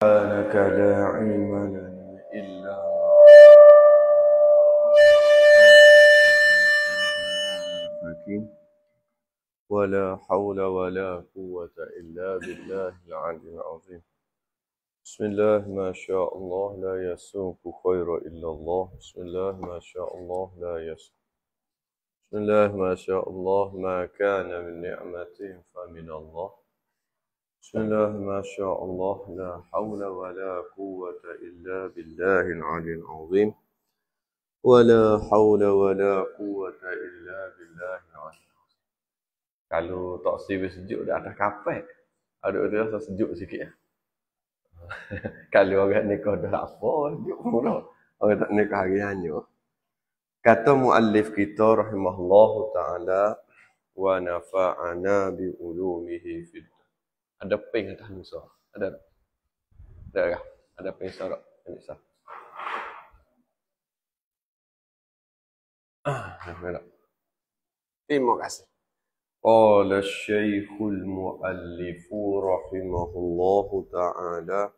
سبحانك لا علم لنا إلا حكيم ولا حول ولا قوة إلا بالله العلي العظيم. بسم الله ما شاء الله لا يسوق خير إلا الله. بسم الله ما شاء الله لا يسوق. بسم الله ما شاء الله ما كان من نعمة فمن الله. بسم الله ما شاء الله لا حول ولا قوة إلا بالله العلي العظيم. ولا حول ولا قوة إلا بالله العلي العظيم. Kalau tak sibuk sejuk dah atas kapek, ada rasa sejuk sikit ya. Kalau orang nikah dah apa, sejuk pun dah. Orang tak nikah hariannya. Kata muallif kita rahimahullahu taala wa nafa'ana bi ulumihi fid. Ada peng atas nusa. Ada. Ada. Ada peng syarat. Ini terima kasih. Qala Syekhul Muallif rahimahullahu taala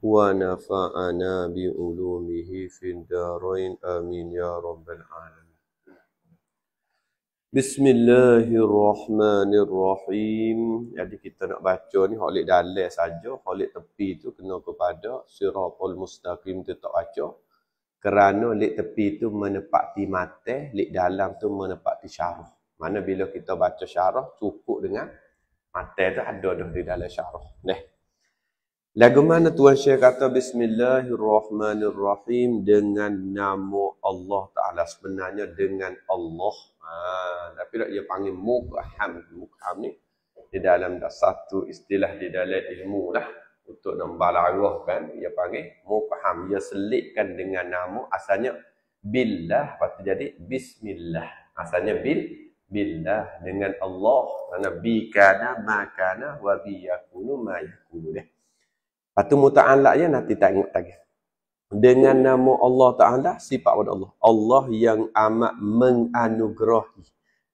wa nafa'ana bi ulumihi fid darain amin ya rabbal alamin. Bismillahirrahmanirrahim. Jadi kita nak baca ni hak lek dalam saja, hak lek tepi tu kena kepada siratal mustaqim tu tak baca. Kerana lek tepi tu menepati mata, lek dalam tu menepati syarah. Mana bila kita baca syarah cukup dengan mata tu ada dah di dalam syarah. Neh. Lagu mana Tuan Syekh kata Bismillahirrahmanirrahim dengan nama Allah Taala, sebenarnya dengan Allah. Tapi dia panggil mukham. Mukham ni di dalam satu istilah di dalam ilmu lah untuk membalarahkan dia panggil mukham. Dia selitkan dengan nama asalnya billah, lepas tu jadi bismillah. Asalnya billah dengan Allah. Kerana bi kana ma kana wa bi yakunu ma yakunu deh. Lepas tu muta'alaknya nanti tak ingat lagi. Dengan nama Allah Ta'ala, sifat pada Allah. Allah yang amat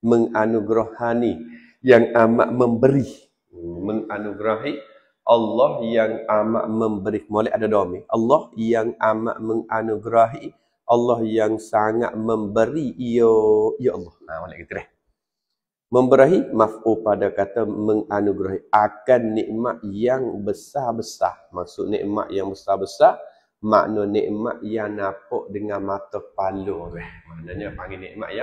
menganugerahani, yang amat memberi. Menganugerahi, Allah yang amat memberi. Molek ada doa. Allah yang amat menganugerahi, Allah yang sangat memberi. Ya Allah. Molek gitu deh. Memberi maf'ul pada kata menganugerahi akan nikmat yang besar-besar. Maksud nikmat yang besar-besar, makna nikmat yang nampak dengan mata kepala. Maknanya panggil nikmat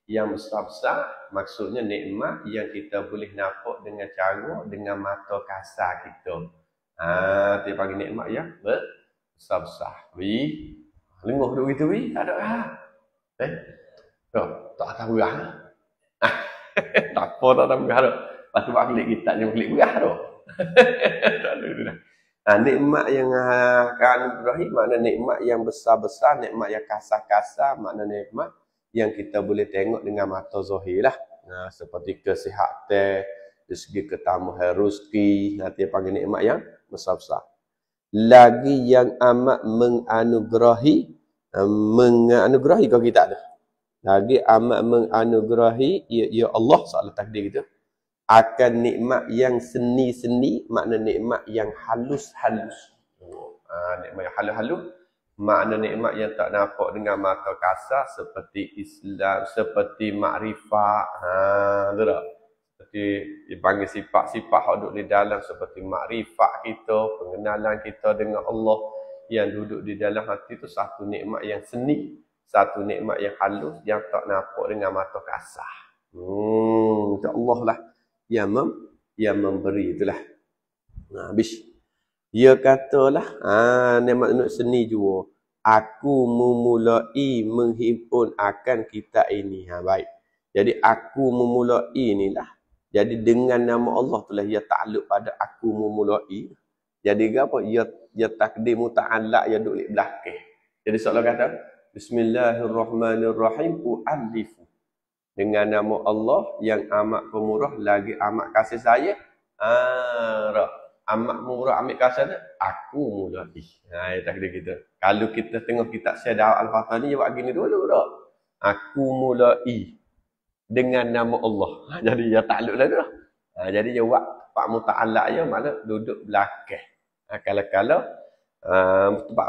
yang besar-besar, maksudnya nikmat yang kita boleh nampak dengan cara dengan mata kasar kita. Dia panggil nikmat yang besar-besar. Lenguh duk gitu ada tak tahu dah. Tak apa tak tahu dah. Lepas tu klik kitab yang klik berah tu. Nikmat yang Ibrahim makna nikmat yang besar-besar, nikmat yang kasar-kasar, makna nikmat yang kita boleh tengok dengan mata zahir lah. Seperti kesihatan, dari segi ketambahan rezeki, nanti panggil nikmat yang besar-besar. Lagi yang amat menganugerahi kalau kita ada. Lagi amat menganugerahi ya Allah soal takdir gitu. Akan nikmat yang seni-seni, makna nikmat yang halus-halus. Nikmat yang halus-halus, makna nikmat yang tak nampak dengan mata kasar seperti Islam, seperti makrifat. Betul tak? Seperti dipanggil sifat-sifat yang duduk di dalam seperti makrifat kita, pengenalan kita dengan Allah yang duduk di dalam hati itu satu nikmat yang seni. Satu nikmat yang halus yang tak nampak dengan mata kasar. Allah lah yang memberi itulah. Habis. Dia katalah, nikmat seni juga. Aku memulai menghimpun akan kita ini. Baik. Jadi aku memulai inilah. Jadi dengan nama Allah itulah ia takluk pada aku memulai. Jadi apa? Ia takdir muta'allaq ia duduk di belakang. Jadi seolah kata Bismillahirrahmanirrahim u'allifu. Dengan nama Allah yang amat pemurah lagi amat kasih sayang. Amat murah amat kasih aku mulai. Takdir kita. Kalau kita tengok kitab Syarah Al-Fatihah ni buat gini dulu dah. Aku mulai dengan nama Allah. Jadi dia takluk lah tu. Jadi dia buat pak muta'allaq je mana duduk belakang. Kala-kala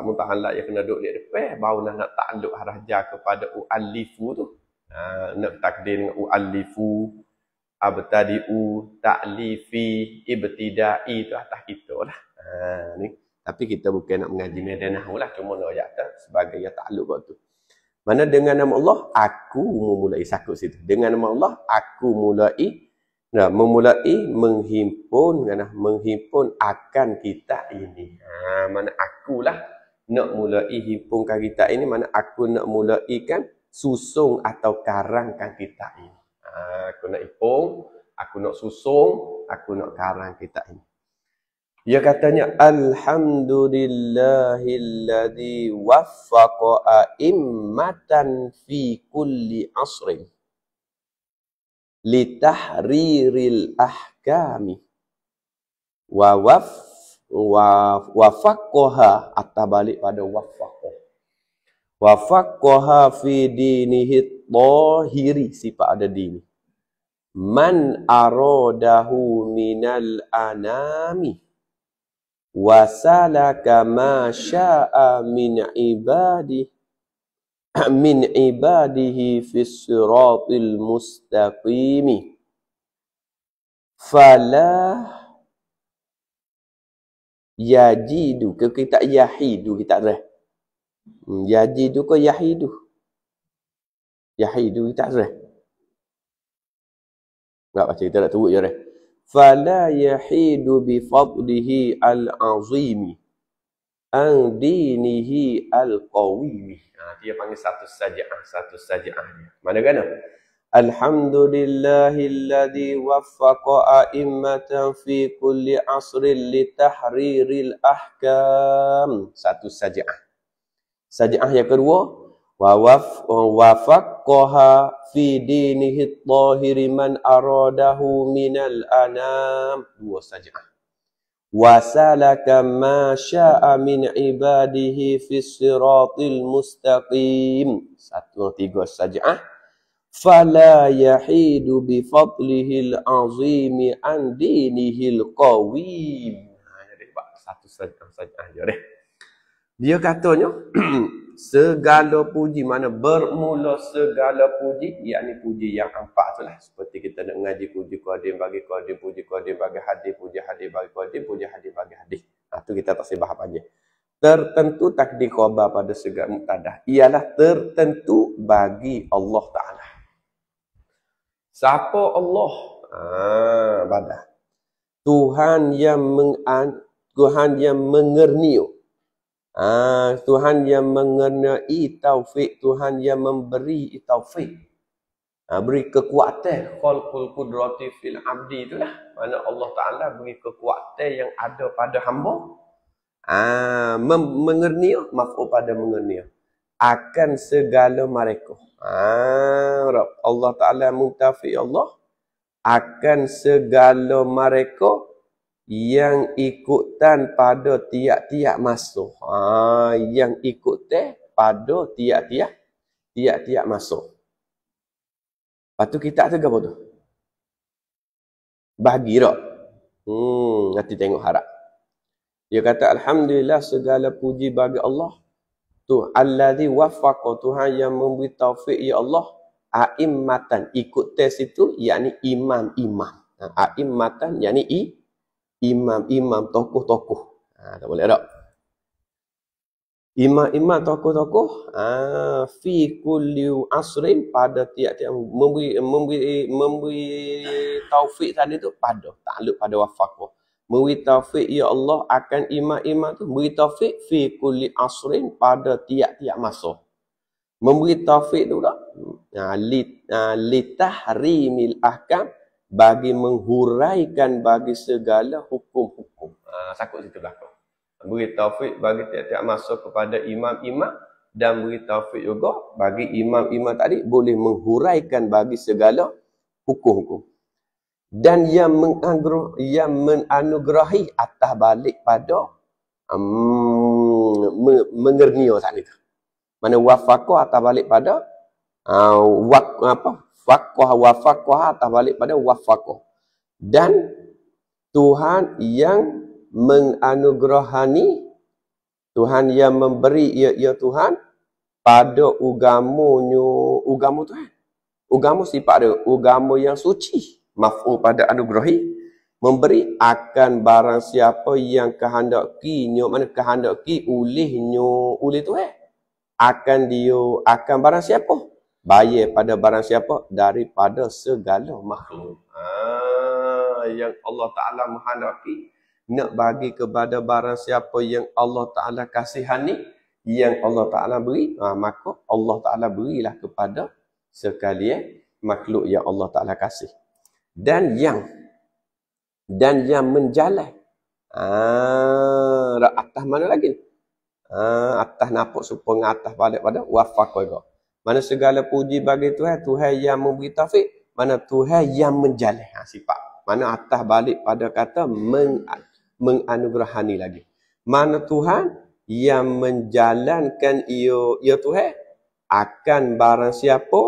muta'alaq yang kena duduk di depan, baru nak takluk haraja kepada u'allifu tu. Nak takdir dengan u'allifu, abtadi'u, ta'lifi, ibtida'i tu atas kita lah. Ni. Tapi kita bukan nak mengaji medan nahwu lah, cuma nak ayat sebagai yang takluk kat tu. Mana dengan nama Allah, aku memulai sakut situ. Dengan nama Allah, aku memulai menghimpun akan kita ini. Mana akulah nak mulai himpunkan kita ini, mana aku nak mulaikan susung atau karangkan kita ini. Aku nak himpun, aku nak susung, aku nak karang kita ini. Dia katanya alhamdulillahilladzi waffaqa a'immatan fi kulli asrin li tahriril ahkami wa wafaqqaha atau balik pada wafaqqaha fi dinihi tahiri, sifat ada dini, man aradahu minal anami wasalaka ma syaa min ibadihi fis siratil mustaqimi fala yajidu, kita yahidu, kita reh yajidu ke yahidu kita reh enggak baca, kita nak turut je reh. Fala yahidu bi fadlihi al-azimi an dinihi al-qawimi. Dia panggil satu saja'ah dia. Mana kena? Alhamdulillahilladzi waffaqa a'immatan fi kulli asrin li tahriril ahkam. Satu saja'ah. Saja'ah yang kedua, wafaqqaha fi dinihi at-tahiri man aradahu minal anam. Dua saja'ah. Wasalaka ma syaa min ibadihi fis siratil mustaqim. Satu, tiga saja'ah. Fala yahidu bi fadlihil azimi an dinihil qawim. Satu saja'ah je deh. Dia katanya segala puji, mana bermula segala puji, yakni puji yang empat tu lah. Seperti kita nak mengaji puji qadim bagi qadim, puji qadim bagi hadis, puji hadis bagi qadim, puji hadis bagi hadis. Tu kita tak sebab apa aja. Tertentu takdir khabar pada segala mubtadah ialah tertentu bagi Allah Ta'ala. Siapa Allah? Badah. Tuhan yang mengerniu. Tuhan yang mengenai taufik, Tuhan yang memberi taufik, beri kekuatan, khalqul qudrati fil abdi, itulah mana Allah Ta'ala beri kekuatan yang ada pada hamba. Mengernia, maf'ul pada mengernia akan segala mereka. Allah Ta'ala mutafik Allah akan segala mereka yang ikutan pada tiap-tiap masa. Yang ikutan pada tiap-tiap masa. Lepas tu kita tu apa tu? Bahagi tak? Nanti tengok harap. Dia kata alhamdulillah segala puji bagi Allah. Tu allazi waffaqa, Tuhan yang memberi taufik ya Allah, a'immatan, ikut tes itu yakni imam-imam. A'immatan yakni imam-imam, tokoh-tokoh. Tak boleh tak? Imam-imam, tokoh-tokoh, fi kulli asrin, pada tiap-tiap, memberi taufik tadi tu pada, takluk pada wafakoh. Memberi taufik ya Allah akan imam-imam tu, memberi taufik fi kulli asrin, pada tiap-tiap masa. Memberi taufik tu tak? Litahrimil ahkam, bagi menghuraikan bagi segala hukum-hukum. Sakut situ belakang. Beri taufik bagi tiap-tiap masa kepada imam-imam, dan beri taufik juga bagi imam-imam tadi boleh menghuraikan bagi segala hukum-hukum. Dan yang menganugerahi atas balik pada mengernia saat itu. Mana wafaqah atas balik pada wafaqah atas balik pada wafaqah. Dan Tuhan yang menganugerahani, Tuhan yang memberi, ya Tuhan, pada agama Tuhan. Agama sifat dia, agama yang suci. Maf'ul pada anugerahi, memberi akan barang siapa yang kehendakinya, mana kehendaki olehnya, oleh Tuhan. Akan barang siapa? Bayar pada barang siapa? Daripada segala makhluk. Yang Allah Ta'ala menghendaki nak bagi kepada barang siapa yang Allah Ta'ala kasihani, yang Allah Ta'ala beri, maka Allah Ta'ala berilah kepada sekalian makhluk yang Allah Ta'ala kasih. Dan yang menjalan. Atas mana lagi? Atas nampak supaya atas balik pada wafak juga. Mana segala puji bagi Tuhan, Tuhan yang memberi taufik, mana Tuhan yang menjalan. Sifat. Mana atas balik pada kata menganugerahani lagi. Mana Tuhan yang menjalankan ia Tuhan akan barang siapa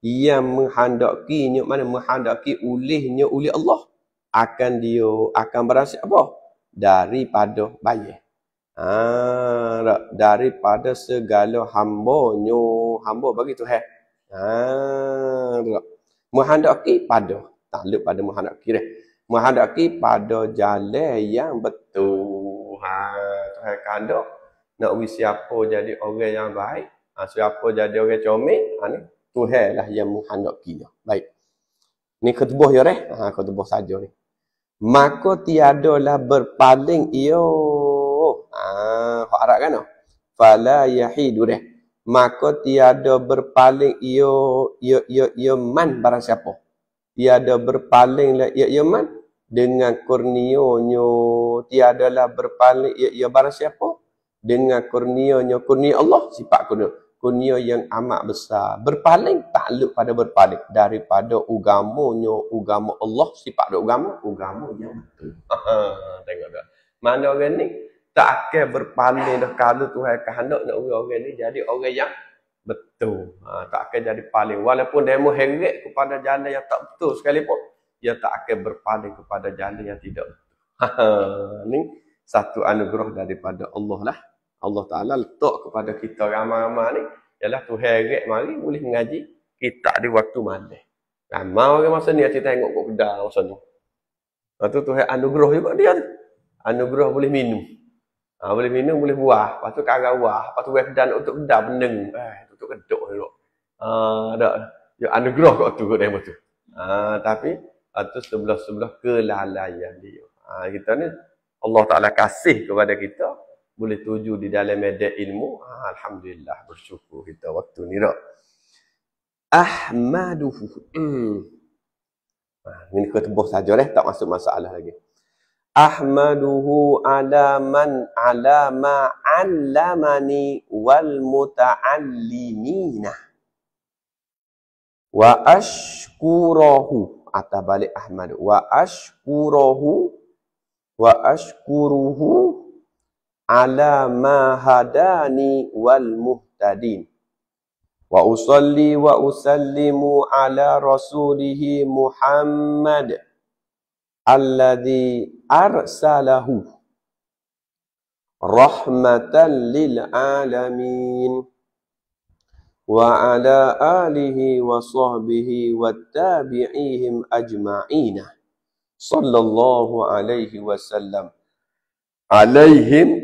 yang menghendakinya, mana menghendaki olehnya oleh Allah, akan barang siapa? Daripada bayar. Daripada segala hamba bagi Tuhan. Menghendaki pada, takluk pada menghendaki dah. Menghendaki pada jalan yang betul. Tuhan kehendak nak siapa jadi orang yang baik, siapa jadi orang comel, ni Tuhan lah yang menghendaki. Baik. Ni ketubuh ya ketubuh saja ni. Maka tiadalah berpaling hak Arab kan? Fala yahidu dah. Maka tiada berpaling man barang siapa. Tiada berpaling ia man dengan kurnianya, tiadalah berpaling ia barang siapa dengan kurnianya, kurnia Allah, sifat kurnia yang amat besar. Berpaling takluk pada berpaling daripada agama Allah, sifat agama yang betul. Tengok tak. Mana orang ni tak akan berpaling dah kalau Tuhan kehendak nak orang ni jadi orang yang betul. Tak akan jadi paling. Walaupun dia mau heret kepada jalan yang tak betul sekalipun, dia tak akan berpaling kepada jalan yang tidak betul. Ni satu anugerah daripada Allah lah. Allah Ta'ala letak kepada kita ramai-ramai ni, ialah Tuhan heret mari boleh mengaji kita di waktu malam. Ramai orang masa ni kita tengok kat kedai masa ni. Lepas tu Tuhan anugerah juga dia tu. Anugerah boleh minum. Boleh minum, boleh buah. Lepas tu karang buah. Lepas tu buat kedai untuk kedai beneng. Untuk kedok ni. Tak. Ya anugerah kat tu kot dia tu. Tapi itu sebelah-sebelah kelalaian dia. Kita ni Allah Ta'ala kasih kepada kita, boleh tuju di dalam medan ilmu. Alhamdulillah, bersyukur kita waktu ni tak. Ahmaduhu. Ini ketebah saja dah, tak masuk masalah lagi. Ahmaduhu ala ma 'allamani wal muta'allimina. Wa ashkurahu. Atas balik Ahmad. Wa ashkuruhu ala ma hadani wal muhtadin. Wa usalli wa usallimu ala rasulihi Muhammad alladhi arsalahu rahmatan lil alamin wa ala alihi wa sahbihi wa tabi'ihim ajma'ina sallallahu alaihi wasallam alaihim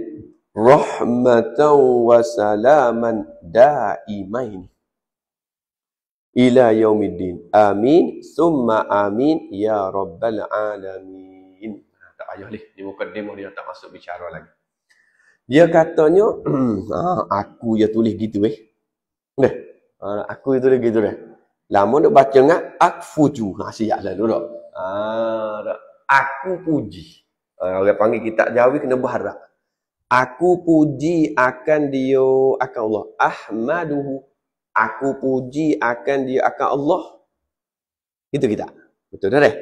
rahmatan wa salaman daimain ila yaumiddin. Amin summa amin ya rabbal alamin. Tak payah ni, di mukadimah dia tak masuk bicara lagi. Dia katanya aku ya tulis gitu aku itu gitu dah. Lama nak baca ngak akfuju. Siap lah dulu. Aku puji. Orang panggil kitab Jawi kena berharap. Aku puji akan dia, akan Allah. Ahmaduhu. Aku puji akan dia, akan Allah. Itu kita. Betul dah.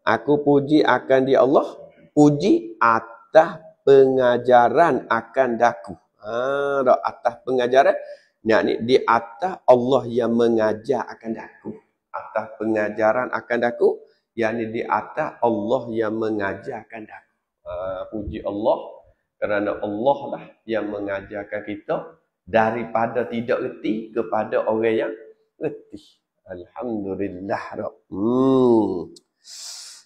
Aku puji akan dia Allah. Puji atas pengajaran akan daku. Atas pengajaran. Ni di atas Allah yang mengajar akan daku. Atas pengajaran akan daku. Yang di atas Allah yang mengajar akan daku. Puji Allah kerana Allah lah yang mengajarkan kita daripada tidak reti kepada orang yang reti. Alhamdulillah.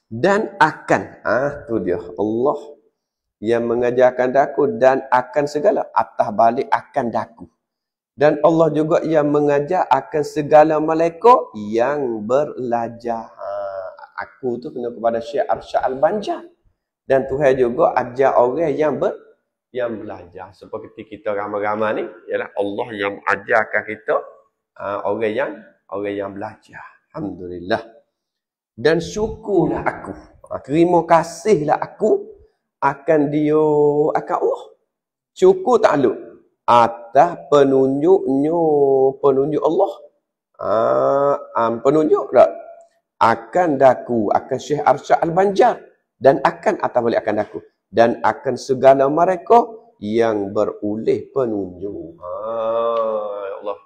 Dan akan, tu dia Allah yang mengajarkan daku dan akan segala atas balik akan daku. Dan Allah juga yang mengajar akan segala malaikat yang belajar. Aku tu kena kepada Syekh Arsyad Al-Banjar. Dan Tuhan juga ajar orang yang belajar. Seperti kita ramai-ramai ni, ialah Allah yang ajarkan kita orang yang belajar. Alhamdulillah. Dan syukurlah aku. Terima kasihlah aku akan Allah. Syukur takluk atas penunjuk Allah. Penunjuk tak? Akan daku, akan Syekh Arsyad Al-Banjar. Dan akan atas balik akan daku. Dan akan segala mereka yang beroleh penunjuk. Ya Allah.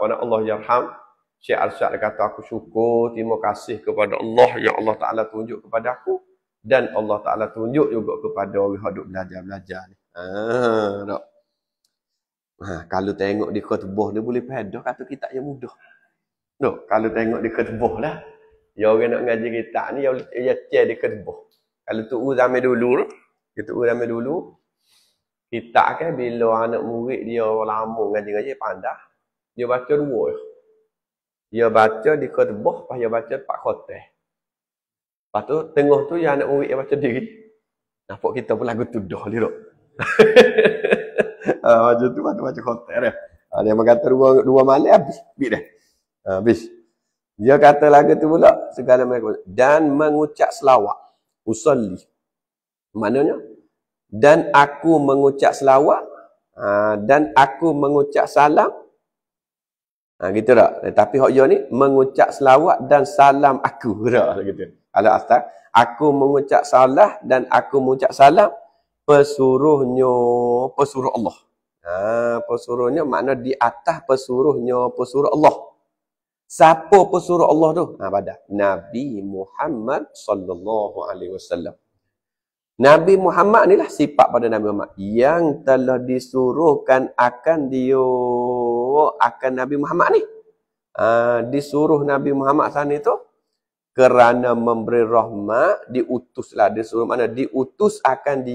Pada Allah yarham. Syekh Arsyad kata aku syukur, terima kasih kepada Allah yang Allah Ta'ala tunjuk kepada aku. Dan Allah Ta'ala tunjuk juga kepada orang yang duk belajar-belajar ni. Tak? Kalau tengok di khutbah ni boleh pedah kata kitab yang mudah. No, kalau tengok di khutbah lah. Ya orang nak ngaji kitab ni, ya cek di khutbah. Kalau tu zaman dulu, kitab kan bila anak murid dia lama ngaji-ngaji pandai, dia baca dua. Dia baca di khutbah, lepas dia baca 4 khotbah. Lepas tu tengah tu yang anak murid dia baca diri. Nampak kita pun lagu tuduh ni dok. Macam tu baca khotbah dah. Dia berkata dua malam habis dah. Habis. Dia kata lagu tu pula segala mereka dan mengucap selawat. Usolli. Maknanya dan aku mengucap selawat dan aku mengucap salam. Gitu tak? Tapi hok yo ni mengucap selawat dan salam aku tak gitu. Kalau asal aku mengucap salah dan aku mengucap salam pesuruh Allah. Pesuruhnya makna di atas pesuruh Allah. Siapa pesuruh Allah tu? Pada Nabi Muhammad sallallahu alaihi wasallam. Nabi Muhammad ni lah sifat pada Nabi Muhammad yang telah disuruhkan akan Nabi Muhammad ni. Disuruh Nabi Muhammad sana tu kerana memberi rahmat, diutuslah disuruh mana diutus akan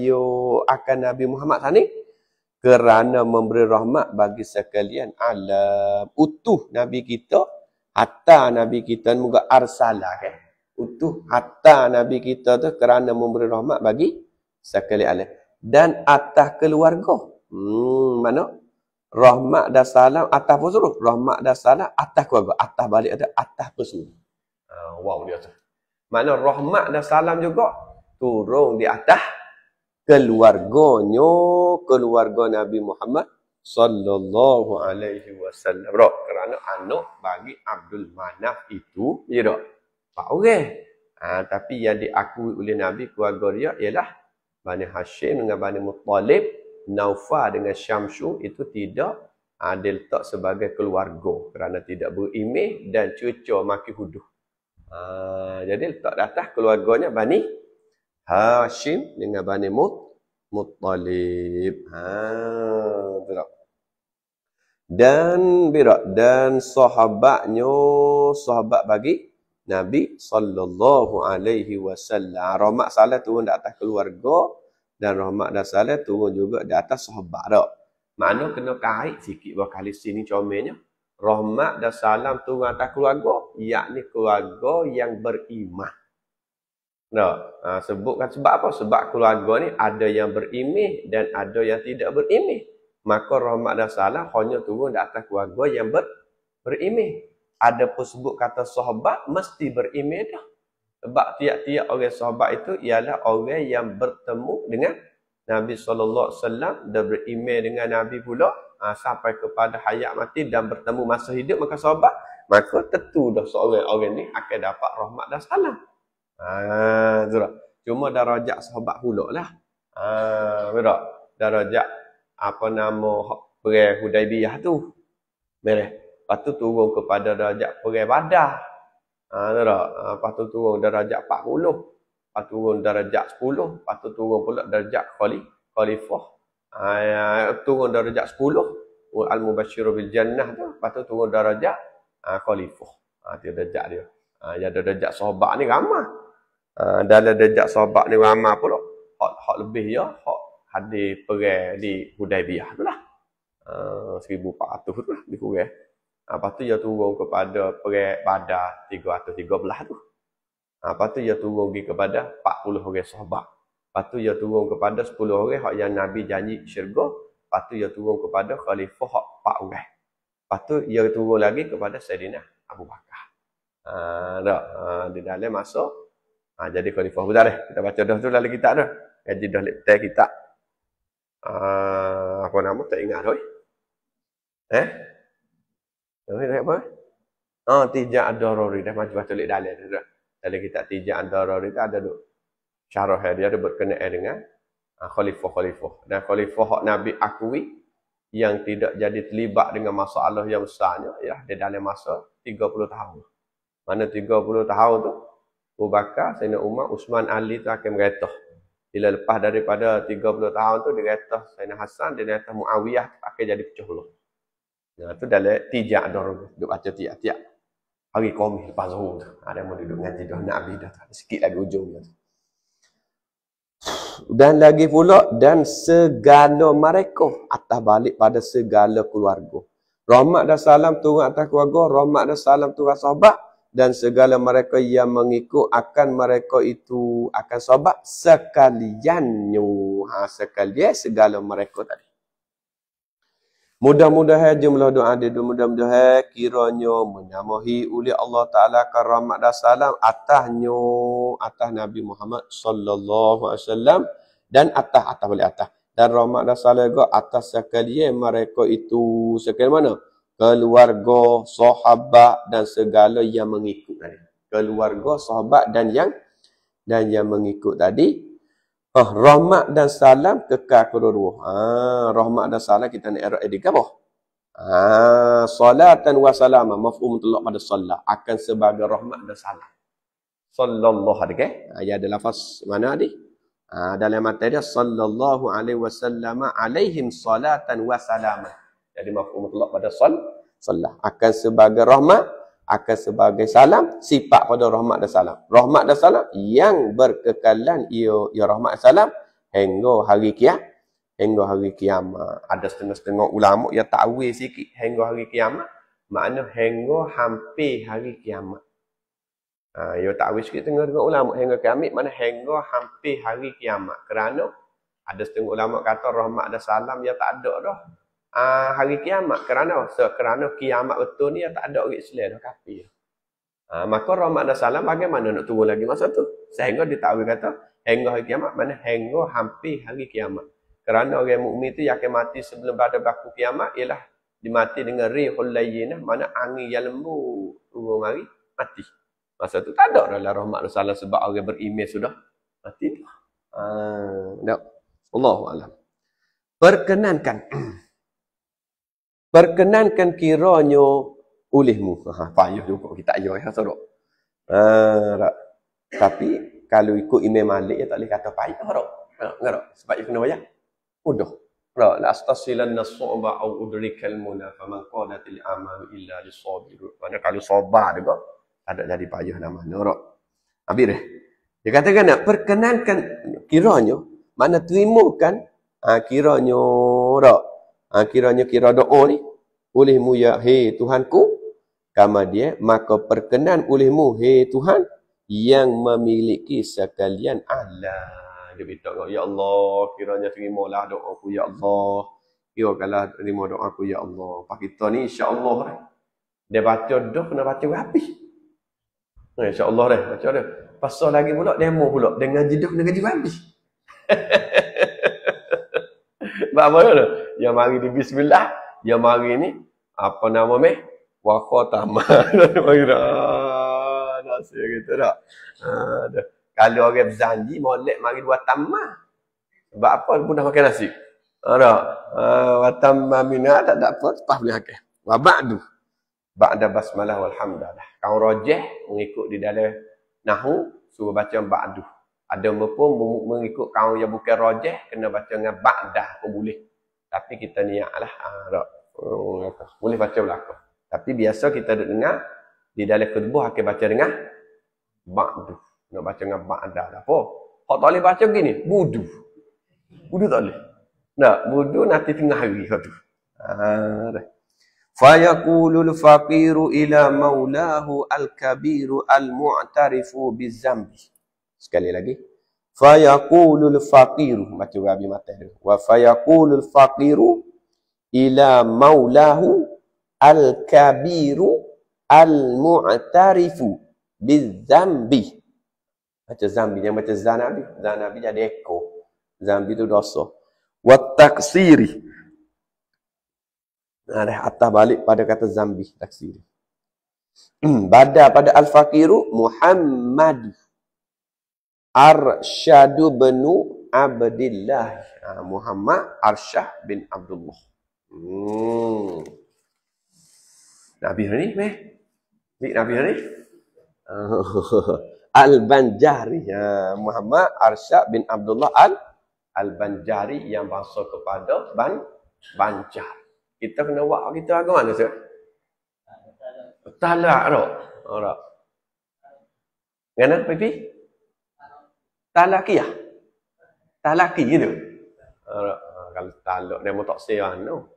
Nabi Muhammad sana kerana memberi rahmat bagi sekalian alam. Utuh Nabi kita, hatta Nabi kita moga arsalah kan. Utuh hatta Nabi kita tu kerana memberi rahmat bagi sekalian alam dan atas keluarga. Mana? Rahmat dan salam atas pesuruh. Rahmat dan salam atas keluarga. Atas balik ada atas pesuruh. Wow dia tu. Mana rahmat dan salam juga turun di atas keluarga Nabi Muhammad sallallahu alaihi wasallam. Kerana anak bagi Abdul Manaf itu ya tak? Pak orang. Tapi yang diakui oleh Nabi keluarga dia ialah Bani Hashim dengan Bani Muttalib, Naufal dengan Syamsu itu tidak diletak sebagai keluarga kerana tidak berimeh dan cucu maki huduh. Jadi letak di atas keluarganya Bani Hashim dengan Bani Muttalib. Dan sahabat bagi Nabi sallallahu alaihi wasallam. Rahmat salam turun di atas keluarga dan rahmat dan salam turun juga di atas sahabat dak. Makna kena kait sikit kali sini comelnya. Rahmat dan salam turun atas keluarga, yakni keluarga yang beriman. Sebutkan sebab apa? Sebab keluarga ni ada yang berimeh dan ada yang tidak berimeh. Maka rahmat dan salam hanya turun di atas keluarga yang berimeh. Ada pun sebut kata sahabat mesti berimeh dah. Sebab tiap-tiap orang sahabat itu ialah orang yang bertemu dengan Nabi SAW dan berimeh dengan Nabi pula sampai kepada hayat mati dan bertemu masa hidup maka sahabat. Maka tentu dah seorang orang ni akan dapat rahmat dan salam. Cuma darajat sahabat pula lah. Darajat perang Hudaibiyah tu. Mereh. Lepas tu turun kepada darajat perang Badar. Lepas tu turun darajat 40. lepas turun darjat 10, lepas tu turun pula darjat khalifah. Turun darjat 10, al-mubasysyiru bil jannah tu, lepas tu turun darjat khalifah. Itu darjat dia. Ada darjat sahabat ni ramai. Dalam darjat sahabat ni ramai pula. Hak lebih ya, hak hadis perang di Hudaibiyah tu lah. 1400 tu lah dikurang. Lepas tu dia turun kepada perang Badar 313 tu. Lepas tu dia turun pergi kepada 40 orang sahabat. Lepas tu dia turun kepada 10 orang hak yang Nabi janji syurga. Lepas tu dia turun kepada khalifah hak 4 orang. Lepas tu dia turun lagi kepada Saidina Abu Bakar. Di dalam masa jadi khalifah. Betul dah. Kita baca dah tu dalam kitab dah. Ngaji dah letak kitab. Apa nama tak ingat oi. Apa? Tijak ad-darari dah macam tulis dalam tu dah. Dalam kitab Tijak ad-darari tu ada duk syarah dia ada berkenaan dengan khalifah-khalifah. Dan khalifah hak Nabi akui yang tidak jadi terlibat dengan masalah yang besarnya ya di dalam masa 30 tahun. Mana 30 tahun tu Abu Bakar, Sayyidina Umar, Uthman, Ali tu akan meretah. Bila lepas daripada 30 tahun tu diretah Sayyidina Hasan, diretah Muawiyah akan jadi pecah belah. Nah, tu dalam Tijak ad-darari duk baca tiap-tiap hari Khamis lepas Zuhur tu. Ada mau duduk ngaji dah Nabi dah tu. Sikit lagi ujungnya tu. Dan lagi pula dan segala mereka atas balik pada segala keluarga. Rahmat dan salam turun atas keluarga, rahmat dan salam turun sahabat dan segala mereka yang mengikut akan mereka itu akan sahabat sekaliannya. Sekalian segala mereka tadi. Mudah-mudahan jumlah doa dia mudah-mudahan kiranya menyamahi oleh Allah Taala rahmat dan salam atas Nabi Muhammad sallallahu alaihi wasallam dan atas balik atas dan rahmat dan salam juga atas sekalian mereka itu sekalian mana keluarga, sahabat dan segala yang mengikut tadi. Keluarga, sahabat dan yang mengikut tadi. Rahmat dan salam kekal kedua-dua. Rahmat dan salam kita nak erat edit apa? Salatan wa salama mafhum mutlaq pada salat akan sebagai rahmat dan salam. Sallallahu alaihi ya ada lafaz mana ni? Dalam materi dia sallallahu alaihi wasallam alaihim salatan wa salama. Jadi mafhum mutlaq pada salat akan sebagai rahmat, akan sebagai salam, sifat pada rahmat dan salam. Rahmat dan salam yang berkekalan ia rahmat dan salam hingga hari kiamat. Ada setengah-setengah ulama yang takwil sikit hingga hari kiamat, makna hingga hampir hari kiamat. Ia takwil sikit tengah-tengah ulama hingga kiamat, makna hingga hampir hari kiamat. Kerana ada setengah ulama kata rahmat dan salam yang tak ada dah. Hari kiamat kerana kiamat betul ni tak ada orang Islam dah kafir. Maka rahmat dan salam bagaimana nak turun lagi masa tu? Sehingga ditakwil kata hingga hari kiamat mana hingga hampir hari kiamat. Kerana orang mukmin tu yang akan mati sebelum pada berlaku kiamat ialah dimati dengan rihul layyinah, mana angin yang lembut turun mari mati. Masa tu tak ada dalam rahmat dan salam sebab orang beriman sudah mati tu. Allahu a'lam. Perkenankan kiranya olehmu. Payah juga kita ayah ya saudara. Tapi kalau ikut Imam Malik ya tak boleh kata payah dak. Enggak. Sebab dia kena bayar. Mudah. La astasilanna as-su'ba aw udrikal muna faman qadatil amal illa lis-sabir. Mana kalau sabar juga tak ada jadi payah nama dak. Habis dah. Dia katakan nak perkenankan kiranya mana terimakan kiranya dak. Kiranya kira doa ni olehmu ya hei Tuhanku kama dia maka perkenan olehmu hei Tuhan yang memiliki sekalian Allah. Dia beritahu ya Allah kiranya terimalah doaku ya Allah. Kirakanlah terima doaku ya Allah. Pak kita ni insya-Allah dia baca dah kena baca habis. Insya-Allah dah baca dah. Pasal lagi pula demo pula dengan jidah kena gaji habis. Apa tu? Yang mari di bismillah, yang mari ni apa nama meh? Wa khatama. Nasi gitu dah. Kalau orang berjanji molek mari dua tamah. Sebab apa pun dah makan nasi. Ada. Wa tamma minha tak ada apa, lepas boleh makan. Wa ba'du. Ba'da basmalah walhamdulillah. Kau rajih mengikut di dalam nahwu suruh baca ba'du. Ada pun mengikut kaum yang bukan rajih, kena baca dengan ba'dah pun boleh. Tapi kita niatlah. Boleh baca belakang. Tapi biasa kita dengar, di dalam khutbah akan baca dengan ba'du. Nak baca dengan ba'dah. Apa? Hak tak boleh baca gini, budu. Budu tak boleh. Nak, budu nanti tengah hari kau tu. Dah. Fayaqulul faqiru ila maulahu al-kabiru al-mu'tarifu bizambi. Sekali lagi. Fayaqulul faqiru. Baca Rabi Matah dulu. Wa fayaqulul faqiru ila maulahu al-kabiru al-mu'tarifu bizambi. Baca zambi. Yang baca zanabi. Zanabi jadi eko. Zambi itu dosa. Wa taksiri. Nah, atas balik pada kata zambi, taksiri. Bada pada al-faqiru Muhammad Arsyadu bin Abdillah. Muhammad Arsyad bin Abdullah. Nabi ni, Nabi ni. Al-Banjari. Muhammad Arsyad bin Abdullah Al-Banjari yang bangsa kepada Banjar. Kita kena buat kita agak mana sih? Talak tak? Tak. Kenapa pipi? Talakiyah. Talaki gitu. Kalau talak dia mau tak sehan no.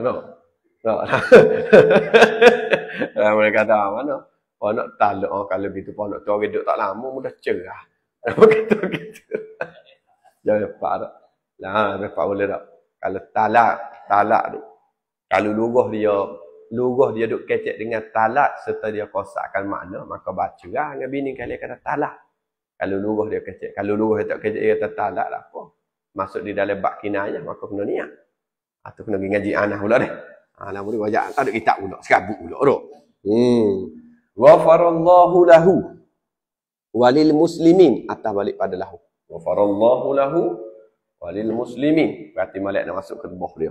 No. Mereka kata mana? Oh nak talak kalau begitu pun nak tahu duduk tak lama mudah cerah. Apa kata gitu. Jangan parah. Lah, dapat boleh tak? Kalau talak tu. Kalau luruh dia duk kecek dengan talak serta dia kosakkan makna, maka baca lah dengan bini kali kata talak. Kalau luruh dia kecek, kalau luruh dia tak kecek dia kata talak lah apa. Masuk di dalam bab kinayah maka kena niat. Atau kena pergi ngaji anah pula deh. Lah boleh wajah ada kitab pula, serabut pula dok. Ghafarallahu lahu walil muslimin, atas balik pada lahu. Ghafarallahu lahu walil muslimin. Berarti malaikat nak masuk ke tubuh dia.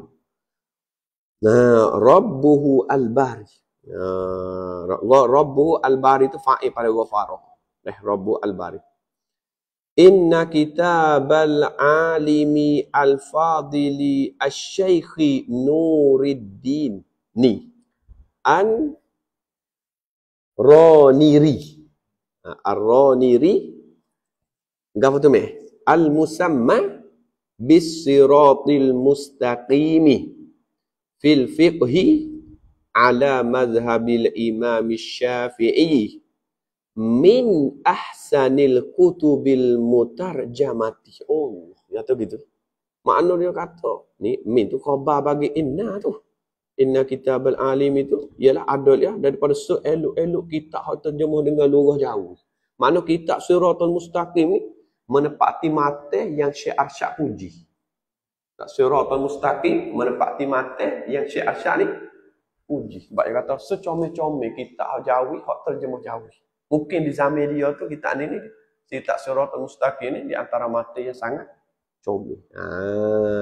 Nah, Rabbuhu al-Bari. Rabbuhu al-Bari itu fa'il pada ghafara. Rabbu al-Bari. Inna kitabal alimi al-fadili asy-syaikhi Nuruddin ni an Roniri. Ar-Roniri apa tu meh? Al-musamma bis-siratil mustaqimi fil fiqhi ala madhhabil imam Syafi'i min ahsanil kutubil mutarjamati. Oh, kata gitu. Makna dia kata, ni min tu khabar bagi inna tu. Inna kitabal alim itu ialah adil ya daripada seelok-elok kitab hak terjemah dengan lurah jauh. Makna kitab Siratul Mustaqim ni menepati mata yang Syekh Arsyad puji. Siratul Mustaqim menepati mata yang Syekh Arsyad ni puji. Sebab dia kata secomel-comel kitab Jawi hak terjemah Jawi. Mungkin di zaman dia tu kitab ni kitab Siratul Mustaqim ni di antara mata yang sangat comel.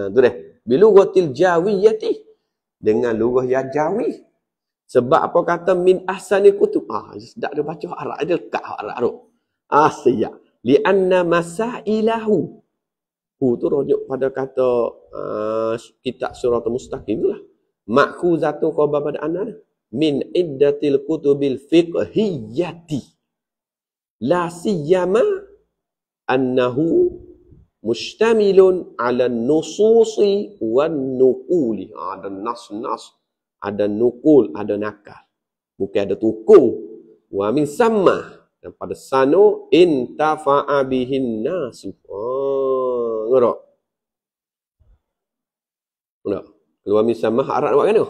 Tu deh. Bilughatil jawiyati dengan lugah yang Jawi. Sebab apa kata min ahsanil kutub? Sedap dia baca Arab dia lekat Arab tu. Siap. Li anna masailahu tu rujuk pada kata kitab Siratul Mustaqim itulah. Makhuzatu khabar pada anak min iddatil kutubil fiqhiyyati. La siyama annahu mustamilun ala nususi wan nuquli. Ada nas-nas, ada nukul, ada nakal. Bukan ada tukul. Wa min sama dan pada sano intafa'a bihin nasu. Ngerok. Ngerok. Wa min sama Arab buat kan tu?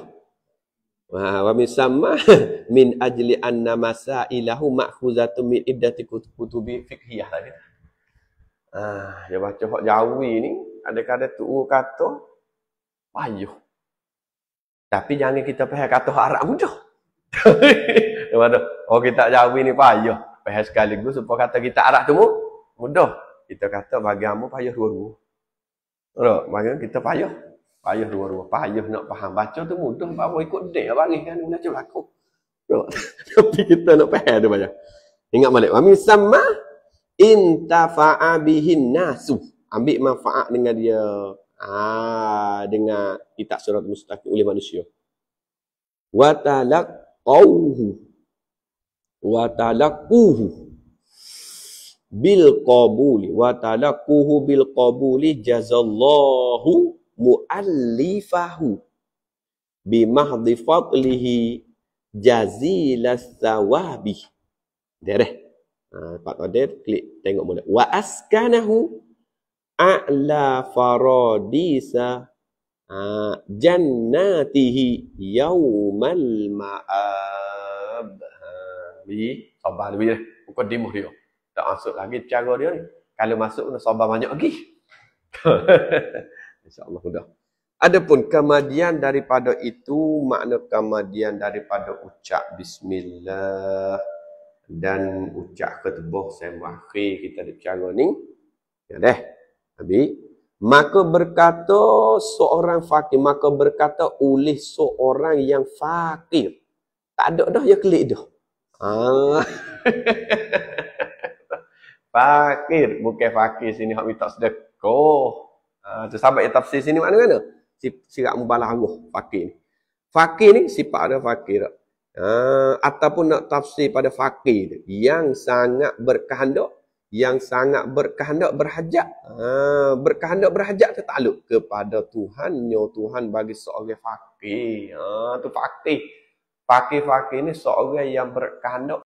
Wa min sama min ajli anna masailahu ma'khuzatun min iddati kutubi fiqhiyah tadi. Dia baca hak Jawi ni kadang-kadang tu kata payuh. Tapi jangan kita faham kata hak Arab mudah. Mana? Oh kita Jawi ni payuh. Faham sekaligus supaya kata kita Arab tu mudah. Kita kata bagamu payuh dua-dua. Betul? Bagaimana kita payuh? Payuh dua-dua. Payuh nak faham. Baca tu mudah. Bawa ikut dia bagi kan. Baca berlaku. Tapi kita nak faham tu banyak. Ingat balik. Wami sama intafa'a bihin nasu. Ambil manfaat dengan dia. Dengan kitab Surat Mustaqim oleh manusia. Wa talaqawhu. Wa talaquhu bil qabuli. Wa talaquhu bil qabuli jazallahu mu'allifahu bimahdi fadlihi jazilas sawabi. Dereh. Pak Qadir klik tengok mula. Wa askanahu a'la faradisa jannatihi yaumal ma'ab. Bi sabar lebih dah. Mukadimah dia. Tak masuk lagi cara dia ni. Kalau masuk kena sabar banyak lagi. Insya-Allah sudah. Adapun kemudian daripada itu, makna kemudian daripada ucap bismillah dan ucap ketubah sembah akhir kita bercara ni. Ya dah. Habis. Maka berkata seorang fakir, maka berkata oleh seorang yang fakir. Tak ada dah yang klik dah. Fakir, bukan fakir sini hak minta sedekah. Tu sahabat yang tafsir sini mana-mana? Sirat mubalaghah fakir ni. Fakir ni sifat ada fakir. Ataupun nak tafsir pada fakir yang sangat berkehendak, yang sangat berkehendak berhajat. Berkehendak berhajat tertakluk kepada Tuhannya. Tuhan bagi seorang fakir. Tu fakir. Fakir-fakir ni seorang yang berkehendak